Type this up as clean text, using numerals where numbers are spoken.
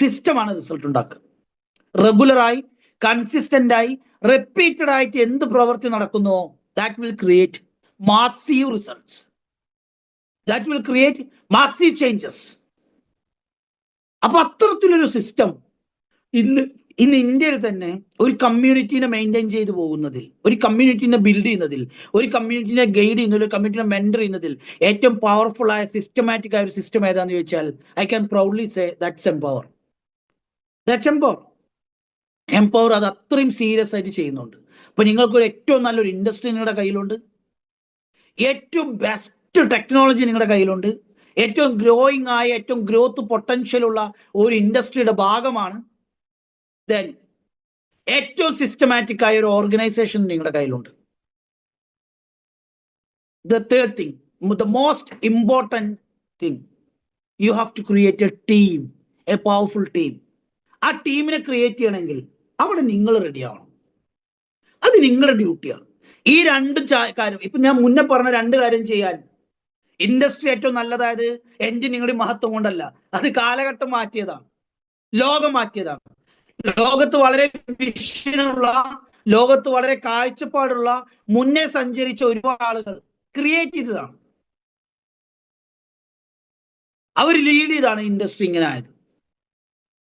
സിസ്റ്റമാണ് റിസൾട്ട് ഉണ്ടാക്കുക. റെഗുലറായി, കൺസിസ്റ്റന്റ് ആയി, റിപ്പീറ്റഡ് ആയിട്ട് എന്ത് പ്രവൃത്തി നടക്കുന്നോ that will create massive results, that will create massive changes. അപ്പൊ അത്തരത്തിലൊരു സിസ്റ്റം ഇന്ന് ഇന്ത്യയിൽ തന്നെ ഒരു കമ്മ്യൂണിറ്റീനെ മെയിൻറ്റെയിൻ ചെയ്തു പോകുന്നതിൽ, ഒരു കമ്മ്യൂണിറ്റീനെ ബിൽഡ് ചെയ്യുന്നതിൽ, ഒരു കമ്മ്യൂണിറ്റീനെ ഗൈഡ് ചെയ്യുന്നതിൽ, ഒരു കമ്മ്യൂണിറ്റീനെ മെന്റർ ചെയ്യുന്നതിൽ ഏറ്റവും പവർഫുൾ ആയ സിസ്റ്റമാറ്റിക് ആയ ഒരു സിസ്റ്റം ഏതാന്ന് ചോദിച്ചാൽ I can proudly say that's empower. That's empower. Empower അത് അത്രയും സീരിയസ് ആയിട്ട് ചെയ്യുന്നുണ്ട്. അപ്പൊ നിങ്ങൾക്കൊരു ഏറ്റവും നല്ലൊരു ഇൻഡസ്ട്രി നിങ്ങളുടെ കയ്യിലുണ്ട്, ഏറ്റവും ബെസ്റ്റ് ടെക്നോളജി നിങ്ങളുടെ കയ്യിലുണ്ട്, ഏറ്റവും ഗ്രോയിങ് ആയ, ഏറ്റവും ഗ്രോത്ത് പൊട്ടൻഷ്യൽ ഉള്ള ഒരു ഇൻഡസ്ട്രിയുടെ ഭാഗമാണ്. ദെൻ ഏറ്റവും സിസ്റ്റമാറ്റിക് ആയ ഒരു ഓർഗനൈസേഷൻ നിങ്ങളുടെ കയ്യിലുണ്ട്. The third thing, the most important thing, you have to create a team, a powerful team. ആ ടീമിനെ ക്രിയേറ്റ് ചെയ്യണമെങ്കിൽ അവിടെ നിങ്ങൾ റെഡി ആവണം. അത് നിങ്ങളുടെ ഡ്യൂട്ടിയാണ്. ഈ രണ്ട് കാര്യം, ഇപ്പൊ ഞാൻ മുന്നേ പറഞ്ഞ രണ്ട് കാര്യം ചെയ്യാൻ ഇൻഡസ്ട്രി ഏറ്റവും നല്ലതായത് എഞ്ചിനീയറിംഗ് മഹത്വം കൊണ്ടല്ല, അത് കാലഘട്ടം മാറ്റിയതാണ്, ലോകം മാറ്റിയതാണ്. ലോകത്ത് വളരെ വിഷനുള്ള, ലോകത്ത് വളരെ കാഴ്ചപ്പാടുള്ള, മുന്നേ സഞ്ചരിച്ച ഒരുപാട് ആളുകൾ ക്രിയേറ്റ് ചെയ്തതാണ്, അവർ ലീഡ് ചെയ്താണ് ഇൻഡസ്ട്രി ഇങ്ങനെ ആയത്.